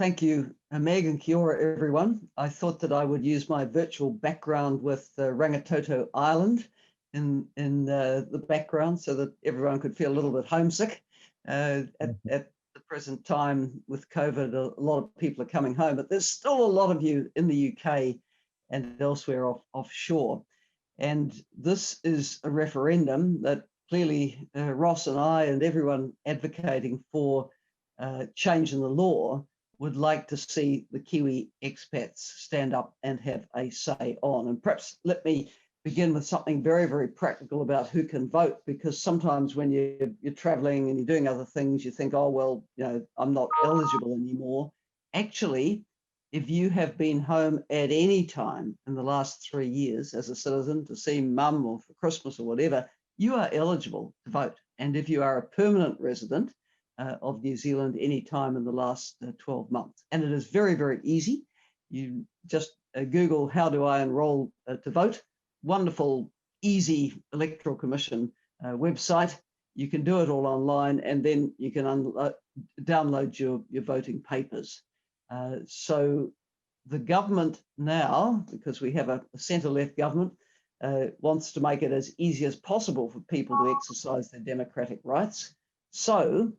Thank you, Meg, and kia ora, everyone. I thought that I would use my virtual background with Rangitoto Island in the background so that everyone could feel a little bit homesick. At the present time with COVID, a lot of people are coming home, but there's still a lot of you in the UK and elsewhere offshore. And this is a referendum that clearly Ross and I and everyone advocating for change in the law would like to see the Kiwi expats stand up and have a say on. And perhaps let me begin with something very, very practical about who can vote, because sometimes when you're traveling and you're doing other things, you think, oh, well, you know, I'm not eligible anymore. Actually, if you have been home at any time in the last 3 years as a citizen to see mum or for Christmas or whatever, you are eligible to vote. And if you are a permanent resident of New Zealand any time in the last 12 months. And it is very, very easy. You just Google, how do I enroll to vote? Wonderful, easy Electoral Commission website. You can do it all online, and then you can download your voting papers. So the government now, because we have a centre-left government, wants to make it as easy as possible for people to exercise their democratic rights. So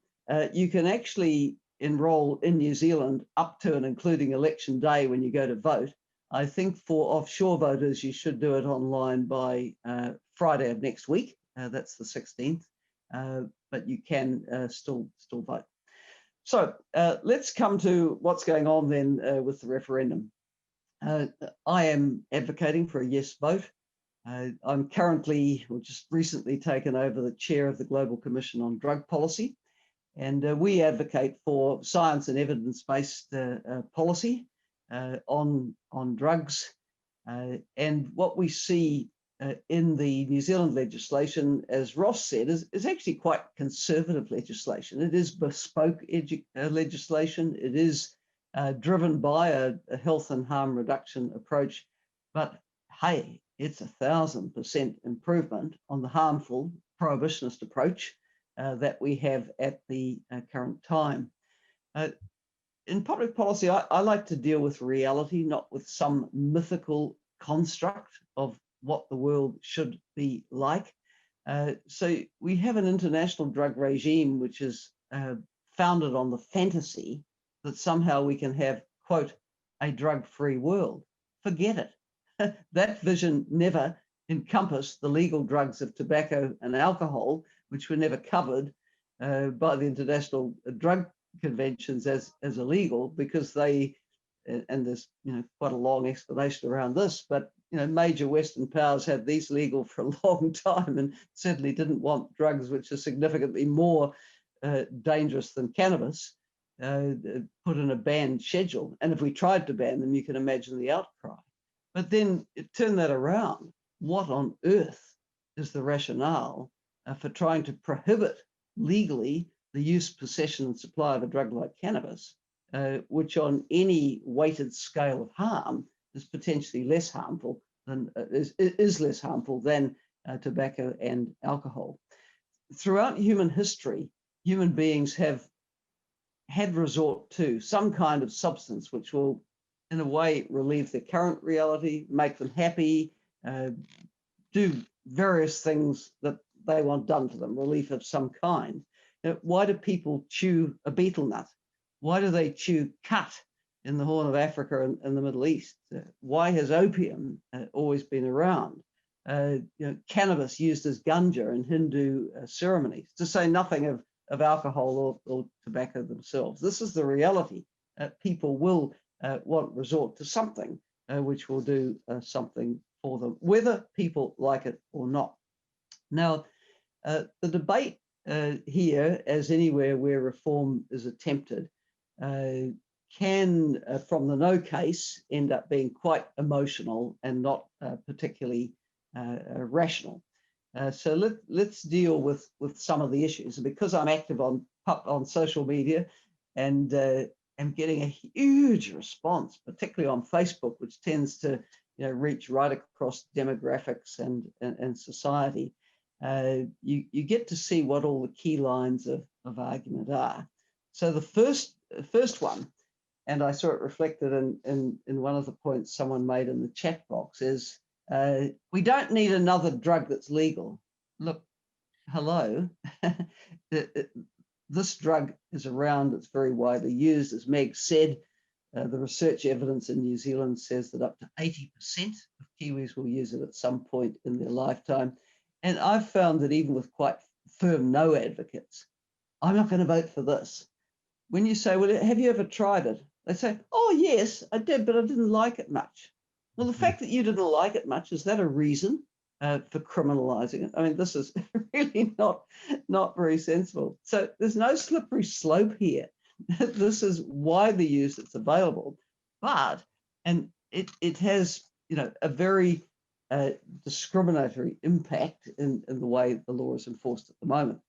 you can actually enrol in New Zealand up to and including election day when you go to vote. I think for offshore voters, you should do it online by Friday of next week. That's the 16th, but you can still vote. So let's come to what's going on then with the referendum. I am advocating for a yes vote. I'm currently, or just recently taken over the chair of the Global Commission on Drug Policy. And we advocate for science and evidence-based policy on drugs. And what we see in the New Zealand legislation, as Ross said, is actually quite conservative legislation. It is bespoke legislation. It is driven by a health and harm reduction approach. But hey, it's 1,000% improvement on the harmful prohibitionist approach that we have at the current time. In public policy, I like to deal with reality, not with some mythical construct of what the world should be like. So we have an international drug regime which is founded on the fantasy that somehow we can have, quote, a drug-free world. Forget it. That vision never encompassed the legal drugs of tobacco and alcohol, which were never covered by the international drug conventions as illegal, because they, and there's quite a long explanation around this, but major Western powers had these legal for a long time and certainly didn't want drugs which are significantly more dangerous than cannabis put in a banned schedule. And if we tried to ban them, you can imagine the outcry. But then turn that around. What on earth is the rationale for trying to prohibit legally the use, possession, and supply of a drug like cannabis, which on any weighted scale of harm is potentially less harmful than is less harmful than tobacco and alcohol. Throughout human history, human beings have had resort to some kind of substance which will, in a way, relieve their current reality, make them happy, do various things that they want done to them, relief of some kind. Why do people chew a betel nut? Why do they chew cut in the Horn of Africa and the Middle East? Why has opium always been around? Cannabis used as ganja in Hindu ceremonies, to say nothing of alcohol or tobacco themselves. This is the reality. People will want resort to something which will do something for them, whether people like it or not. Now, the debate here, as anywhere where reform is attempted, can, from the no case, end up being quite emotional and not particularly rational. So let's deal with some of the issues. And because I'm active on social media and am getting a huge response, particularly on Facebook, which tends to reach right across demographics and society, you get to see what all the key lines of argument are. So the first one and I saw it reflected in one of the points someone made in the chat box, is we don't need another drug that's legal. Look, hello. This drug is around, it's very widely used. As Meg said, the research evidence in New Zealand says that up to 80% of Kiwis will use it at some point in their lifetime. And I've found that even with quite firm no advocates, I'm not going to vote for this. When you say, well, have you ever tried it? They say, oh, yes, I did, but I didn't like it much. Well, the fact that you didn't like it much, is that a reason for criminalising it? I mean, this is really not very sensible. So there's no slippery slope here. This is widely used, it's available, and it has, a very discriminatory impact in the way the law is enforced at the moment.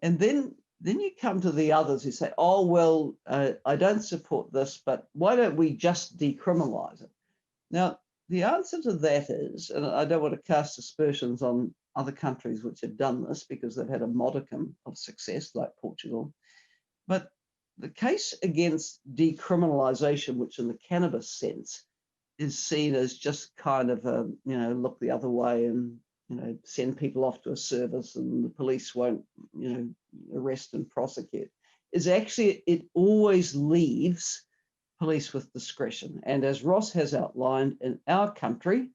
And then you come to the others who say, oh, well, I don't support this, but why don't we just decriminalise it? Now, the answer to that is, and I don't want to cast aspersions on other countries which have done this because they've had a modicum of success, like Portugal, but the case against decriminalisation, which in the cannabis sense is seen as just kind of a, look the other way and, send people off to a service and the police won't, arrest and prosecute, is actually, it always leaves police with discretion. And as Ross has outlined, in our country,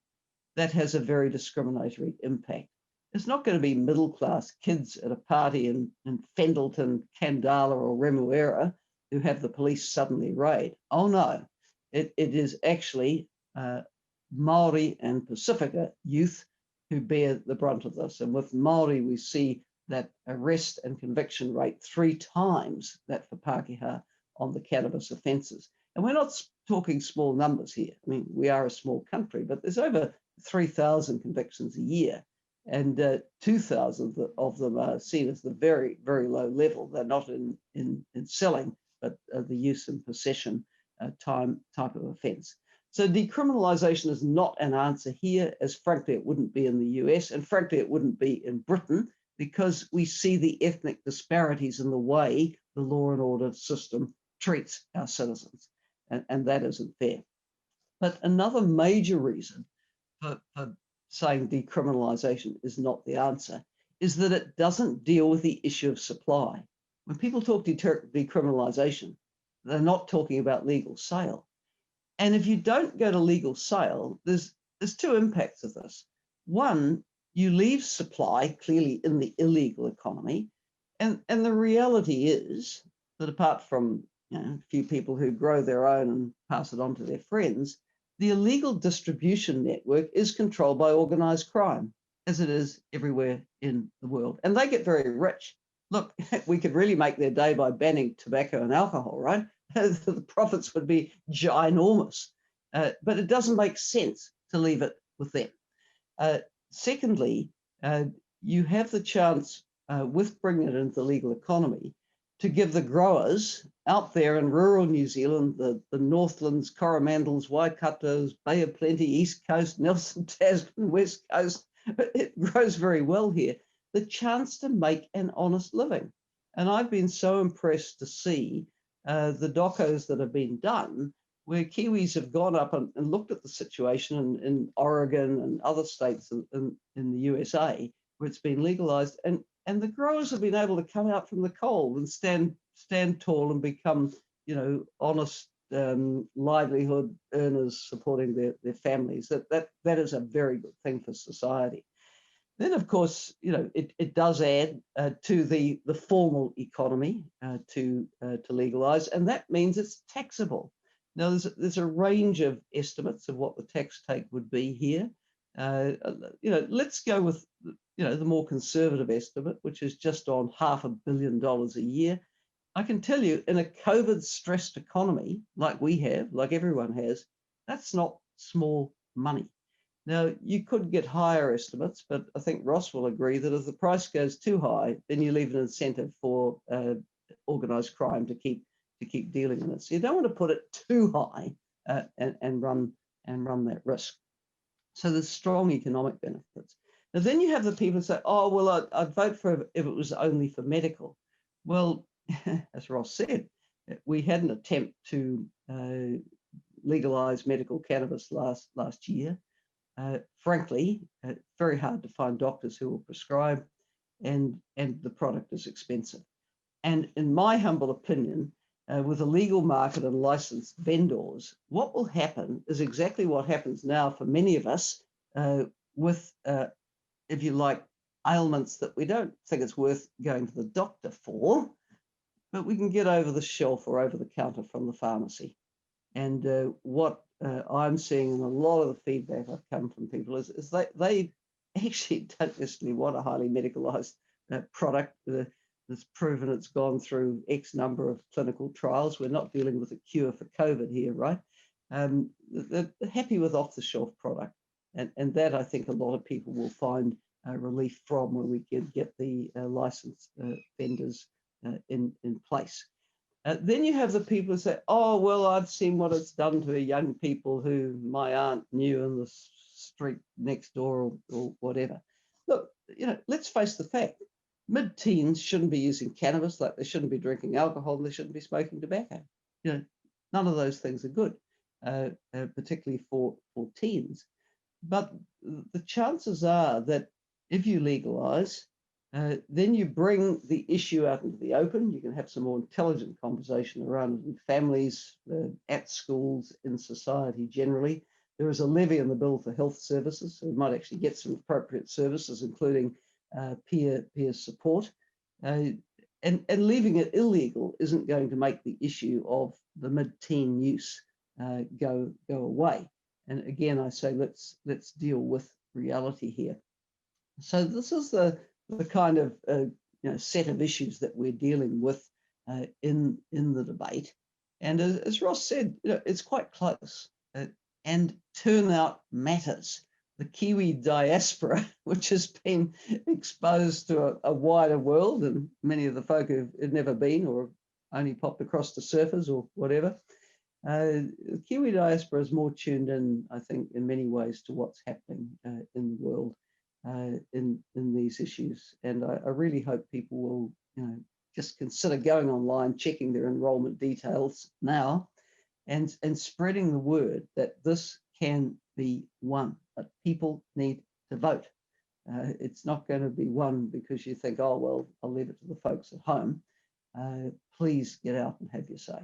that has a very discriminatory impact. It's not going to be middle-class kids at a party in Fendleton, Kandala or Remuera who have the police suddenly raid. Oh no, it is actually Māori and Pasifika youth who bear the brunt of this. And with Māori, we see that arrest and conviction rate 3 times that for Pākehā on the cannabis offences. And we're not talking small numbers here. I mean, we are a small country, but there's over 3,000 convictions a year. And 2,000 of them are seen as the very, very low level. They're not in selling, but the use and possession type of offence. So decriminalisation is not an answer here, as frankly it wouldn't be in the US, and frankly it wouldn't be in Britain, because we see the ethnic disparities in the way the law and order system treats our citizens, and that isn't fair. But another major reason for saying decriminalisation is not the answer is that it doesn't deal with the issue of supply. When people talk decriminalisation, they're not talking about legal sale. And if you don't go to legal sale, there's 2 impacts of this. One, you leave supply clearly in the illegal economy. And the reality is that apart from a few people who grow their own and pass it on to their friends, the illegal distribution network is controlled by organised crime, as it is everywhere in the world. And they get very rich. Look, we could really make their day by banning tobacco and alcohol, right? The profits would be ginormous. But it doesn't make sense to leave it with them. Secondly, you have the chance, with bringing it into the legal economy, to give the growers out there in rural New Zealand, the Northlands, Coromandels, Waikatos, Bay of Plenty, East Coast, Nelson, Tasman, West Coast, it grows very well here, the chance to make an honest living. And I've been so impressed to see the docos that have been done, where Kiwis have gone up and looked at the situation in Oregon and other states in the USA, where it's been legalised, and the growers have been able to come out from the cold and stand tall and become, honest livelihood earners supporting their families. That is a very good thing for society. Then, of course, it does add to the formal economy to legalise, and that means it's taxable. Now, there's a range of estimates of what the tax take would be here. Let's go with the more conservative estimate, which is just on $500 million a year. I can tell you, in a COVID-stressed economy like we have, like everyone has, that's not small money. Now, you could get higher estimates, but I think Ross will agree that if the price goes too high, then you leave an incentive for organised crime to keep dealing in it. So you don't want to put it too high and run that risk. So there's strong economic benefits. Now, then you have the people who say, oh, well, I'd vote for it if it was only for medical. Well, as Ross said, we had an attempt to legalised medical cannabis last year. Frankly, very hard to find doctors who will prescribe, and the product is expensive. And in my humble opinion, with a legal market and licensed vendors, what will happen is exactly what happens now for many of us with, if you like, ailments that we don't think it's worth going to the doctor for, but we can get over the shelf or over the counter from the pharmacy. And what I'm seeing, and a lot of the feedback I've come from people is they actually don't necessarily want a highly medicalized product that's proven it's gone through X number of clinical trials. We're not dealing with a cure for COVID here, right? They're happy with off-the-shelf product. And that I think a lot of people will find relief from when we can get the licensed vendors in place. Then you have the people who say, oh, well, I've seen what it's done to young people who my aunt knew in the street next door or whatever. Look, let's face the fact. Mid-teens shouldn't be using cannabis, like they shouldn't be drinking alcohol, and they shouldn't be smoking tobacco. None of those things are good, particularly for teens. But the chances are that if you legalise, then you bring the issue out into the open. You can have some more intelligent conversation around it in families, at schools, in society generally. There is a levy in the bill for health services, so we might actually get some appropriate services, including peer support. And leaving it illegal isn't going to make the issue of the mid-teen use go away. And again, I say let's deal with reality here. So this is the kind of set of issues that we're dealing with in the debate. And as Ross said, it's quite close, and turnout matters. The Kiwi diaspora, which has been exposed to a wider world, and many of the folk who've never been or only popped across the surface or whatever, the Kiwi diaspora is more tuned in, I think, in many ways to what's happening in the world in these issues. And I really hope people will, just consider going online, checking their enrolment details now, and spreading the word that this can be won, but people need to vote. It's not going to be won because you think, oh, well, I'll leave it to the folks at home. Please get out and have your say.